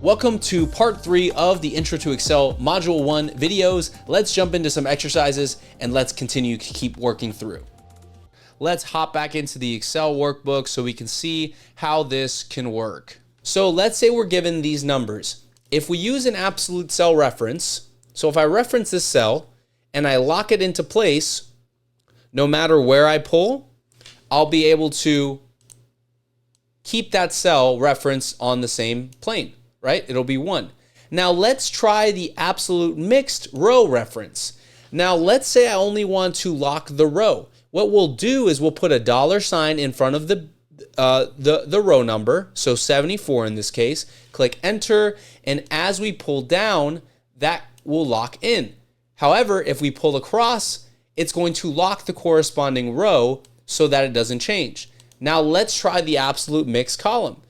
Welcome to part 3 of the Intro to Excel Module 1 videos. Let's jump into some exercises and let's continue to keep working through. Let's hop back into the Excel workbook so we can see how this can work. So let's say we're given these numbers. If we use an absolute cell reference, so if I reference this cell and I lock it into place, no matter where I pull, I'll be able to keep that cell reference on the same plane, right? It'll be 1. Now let's try the absolute mixed row reference. Now let's say I only want to lock the row. What we'll do is we'll put a $sign in front of the row number, so 74 in this case. Click enter, and as we pull down, that will lock in. However, if we pull across, it's going to lock the corresponding row so that it doesn't change. Now let's try the absolute mixed column.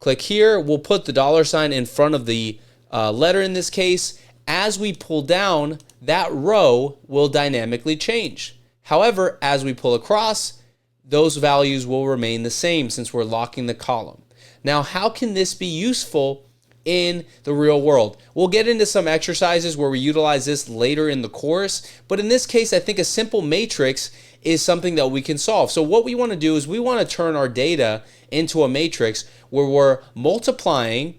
Click here, we'll put the $sign in front of the letter in this case. As we pull down, that row will dynamically change. However, as we pull across, those values will remain the same since we're locking the column. Now, how can this be useful in the real world? We'll get into some exercises where we utilize this later in the course, but in this case, I think a simple matrix is something that we can solve. So what we want to do is we want to turn our data into a matrix where we're multiplying,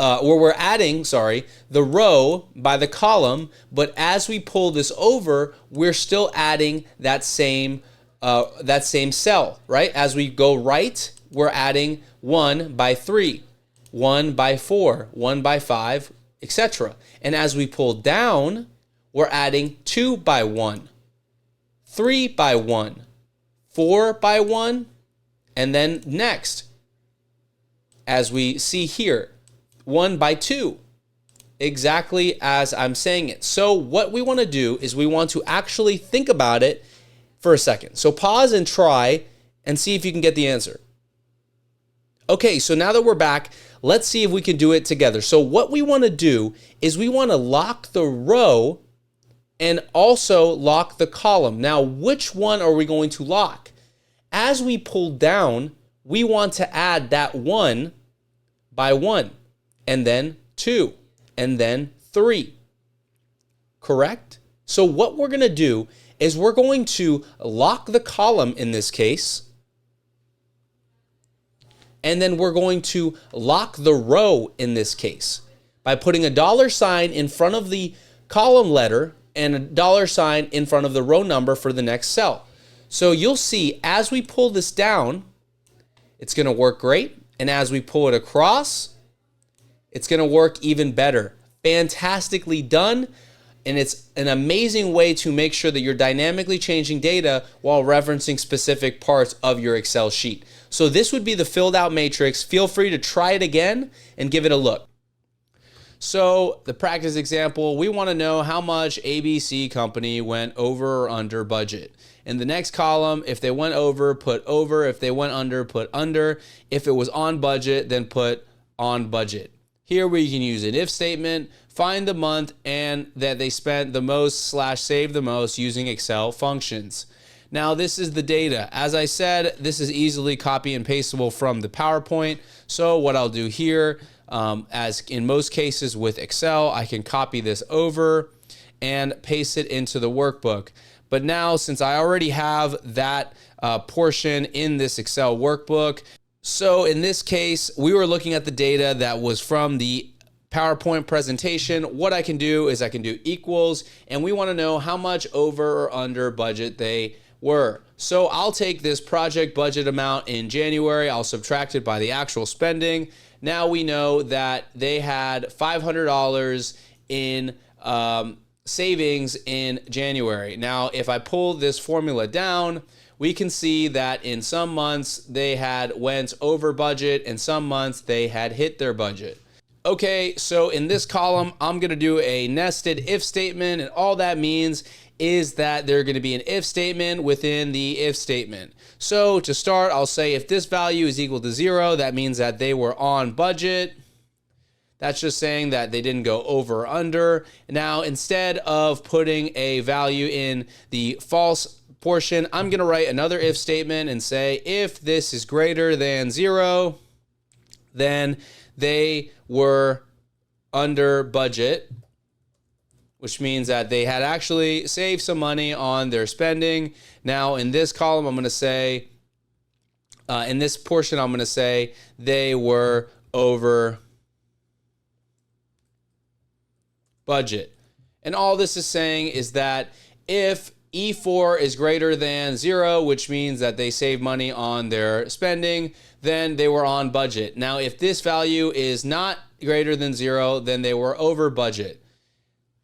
adding the row by the column, but as we pull this over, we're still adding that same cell, right? As we go right, we're adding 1 by 3, 1 by 4, 1 by 5, etc. And as we pull down, we're adding 2 by 1, 3 by 1, 4 by 1, and then next, as we see here, 1 by 2, exactly as I'm saying it. So what we want to do is we want to actually think about it for a second. So pause and try and see if you can get the answer. Okay, so now that we're back, let's see if we can do it together. So what we want to do is we want to lock the row and also lock the column. Now, which one are we going to lock? As we pull down, we want to add that 1 by 1, and then 2, and then 3. Correct? So what we're going to do is we're going to lock the column in this case, and then we're going to lock the row in this case by putting a $sign in front of the column letter and a $sign in front of the row number for the next cell. So you'll see as we pull this down, it's going to work great. And as we pull it across, it's going to work even better. Fantastically done. And it's an amazing way to make sure that you're dynamically changing data while referencing specific parts of your Excel sheet. So this would be the filled out matrix. Feel free to try it again and give it a look. So the practice example, we want to know how much ABC company went over or under budget. In the next column, if they went over, put over. If they went under, put under. If it was on budget, then put on budget. Here we can use an if statement, find the month and that they spent the most / save the most using Excel functions. Now this is the data. As I said, this is easily copy and pasteable from the PowerPoint. So what I'll do here, as in most cases with Excel, I can copy this over and paste it into the workbook. But now, since I already have that portion in this Excel workbook, so in this case, we were looking at the data that was from the PowerPoint presentation. What I can do is I can do equals, and we want to know how much over or under budget they were. So I'll take this project budget amount in January, I'll subtract it by the actual spending. Now we know that they had $500 in savings in January. Now, if I pull this formula down, we can see that in some months they had went over budget and some months they had hit their budget. Okay, so in this column, I'm going to do a nested if statement, and all that means is that there's going to be an if statement within the if statement. So to start, I'll say if this value is equal to 0, that means that they were on budget. That's just saying that they didn't go over or under. Now, instead of putting a value in the false portion, I'm going to write another if statement and say if this is greater than 0, then they were under budget, which means that they had actually saved some money on their spending. Now, in this column, I'm going to say, in this portion, I'm going to say they were over budget. And all this is saying is that if E4 is greater than 0, which means that they saved money on their spending, then they were on budget. Now, if this value is not greater than 0, then they were over budget.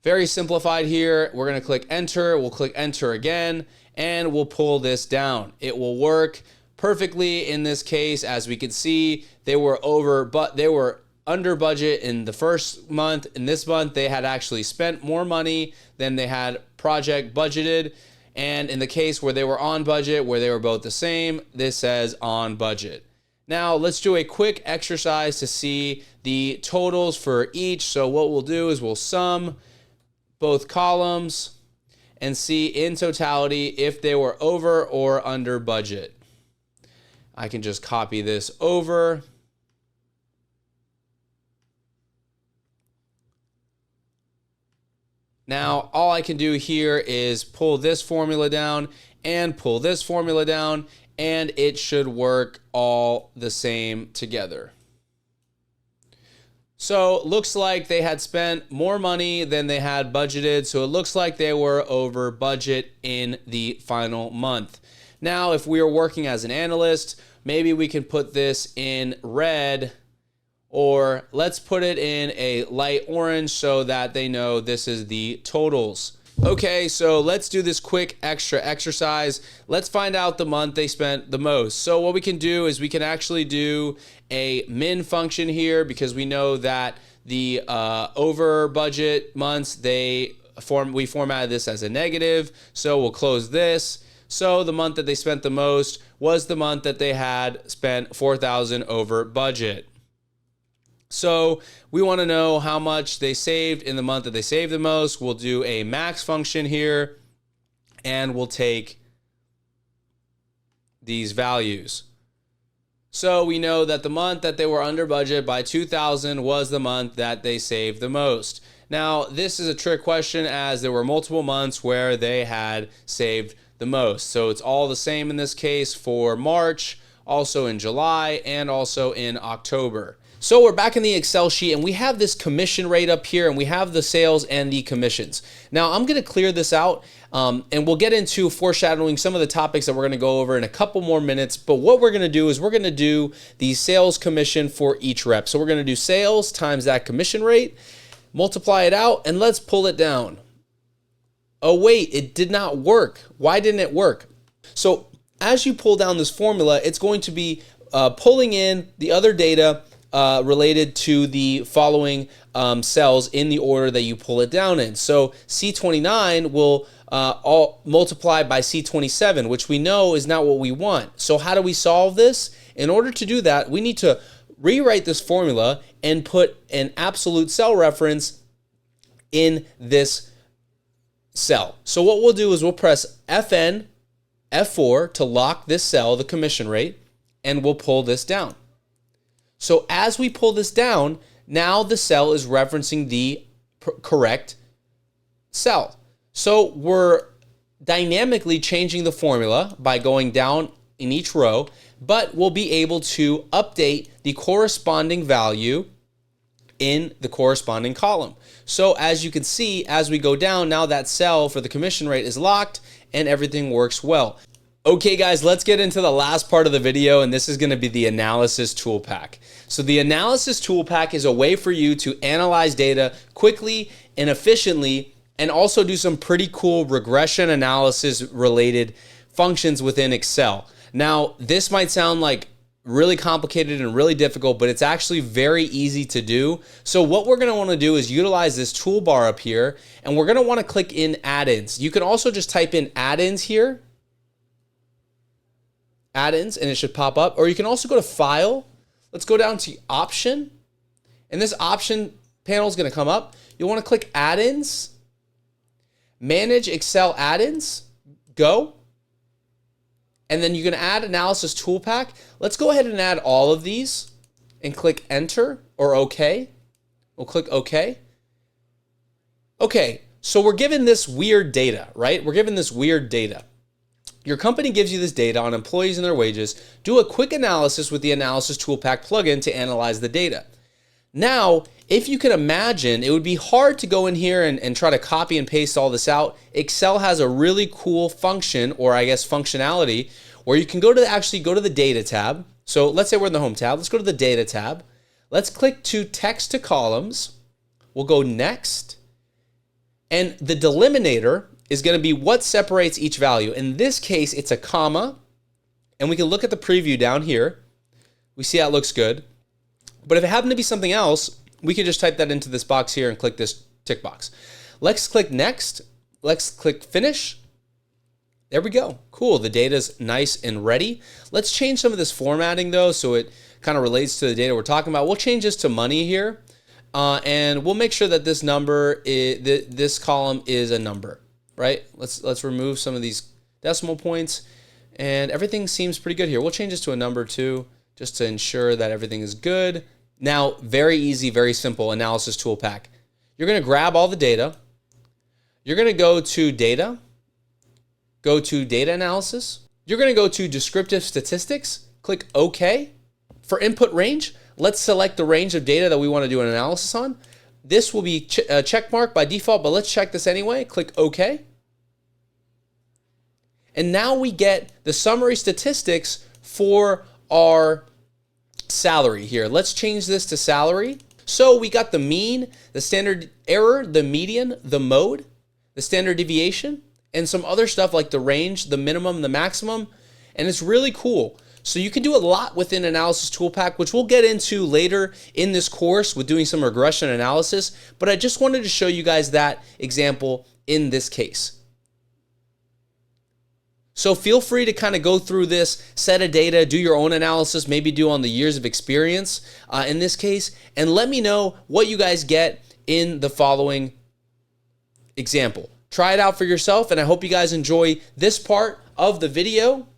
Very simplified here. We're going to click enter. We'll click enter again, and we'll pull this down. It will work perfectly in this case. As we can see, they were over, but they were under budget in the first month. In this month, they had actually spent more money than they had project budgeted. And in the case where they were on budget, where they were both the same, this says on budget. Now, let's do a quick exercise to see the totals for each. So what we'll do is we'll sum both columns and see in totality if they were over or under budget. I can just copy this over. Now, all I can do here is pull this formula down and pull this formula down, and it should work all the same together. So looks like they had spent more money than they had budgeted. So it looks like they were over budget in the final month. Now, if we are working as an analyst, maybe we can put this in red, or let's put it in a light orange so that they know this is the totals. Okay, so let's do this quick extra exercise. Let's find out the month they spent the most. So what we can do is we can actually do a min function here, because we know that the over budget months, we formatted this as a negative. So we'll close this. So the month that they spent the most was the month that they had spent 4,000 over budget. So we want to know how much they saved in the month that they saved the most. We'll do a max function here, and we'll take these values. So we know that the month that they were under budget by 2,000 was the month that they saved the most. Now, this is a trick question, as there were multiple months where they had saved the most. So it's all the same in this case for March, also in July, and also in October. So we're back in the Excel sheet, and we have this commission rate up here, and we have the sales and the commissions. Now I'm going to clear this out, and we'll get into foreshadowing some of the topics that we're going to go over in a couple more minutes. But what we're going to do is we're going to do the sales commission for each rep. So we're going to do sales times that commission rate, multiply it out, and let's pull it down. Oh wait, it did not work. Why didn't it work? So as you pull down this formula, it's going to be pulling in the other data related to the following cells in the order that you pull it down in. So C29 will all multiply by C27, which we know is not what we want. So how do we solve this? In order to do that, we need to rewrite this formula and put an absolute cell reference in this cell. So what we'll do is we'll press FN F4 to lock this cell, the commission rate, and we'll pull this down. So as we pull this down, now the cell is referencing the correct cell. So we're dynamically changing the formula by going down in each row, but we'll be able to update the corresponding value in the corresponding column. So as you can see, as we go down, now that cell for the commission rate is locked and everything works well. Okay guys, let's get into the last part of the video, and this is going to be the analysis tool pack. So the analysis tool pack is a way for you to analyze data quickly and efficiently, and also do some pretty cool regression analysis related functions within Excel. Now, this might sound like really complicated and really difficult, but it's actually very easy to do. So what we're going to want to do is utilize this toolbar up here, and we're going to want to click in add-ins. You can also just type in add-ins here, add-ins, and it should pop up. Or you can also go to File. Let's go down to Option, and this option panel is going to come up. You'll want to click Add-ins, Manage Excel Add-ins, Go, and then you can add Analysis Tool Pack. Let's go ahead and add all of these. and click enter or OK. We'll click OK. Okay, so we're given this weird data, right? We're given this weird data. Your company gives you this data on employees and their wages. Do a quick analysis with the Analysis Toolpack plugin to analyze the data. Now, if you can imagine, it would be hard to go in here and try to copy and paste all this out. Excel has a really cool function, or I guess functionality, where you can go to the Data tab. So let's say we're in the Home tab. Let's go to the Data tab. Let's click to Text to Columns. We'll go Next. And the delimiter is going to be what separates each value. In this case, it's a comma. And we can look at the preview down here. We see how it looks good. But if it happened to be something else, we can just type that into this box here and click this tick box. Let's click Next. Let's click Finish. There we go. Cool. The data's nice and ready. Let's change some of this formatting though, so it kind of relates to the data we're talking about. We'll change this to money here. And we'll make sure that this number this column is a number, right? Let's remove some of these decimal points, and everything seems pretty good here. We'll change this to a number too, just to ensure that everything is good. Now, very easy, very simple Analysis Toolpack. You're going to grab all the data. You're going to go to Data, go to Data Analysis. You're going to go to Descriptive Statistics. Click OK. For input range, let's select the range of data that we want to do an analysis on. This will be check mark by default, but let's check this anyway. Click OK. And now we get the summary statistics for our salary here. Let's change this to salary. So we got the mean, the standard error, the median, the mode, the standard deviation, and some other stuff like the range, the minimum, the maximum. And it's really cool. So you can do a lot within Analysis Toolpack, which we'll get into later in this course with doing some regression analysis. But I just wanted to show you guys that example in this case. So feel free to kind of go through this set of data, do your own analysis, maybe do on the years of experience in this case, and let me know what you guys get in the following example. Try it out for yourself, and I hope you guys enjoy this part of the video.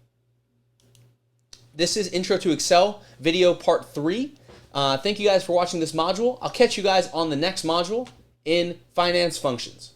This is Intro to Excel video part 3. Thank you guys for watching this module. I'll catch you guys on the next module in Finance Functions.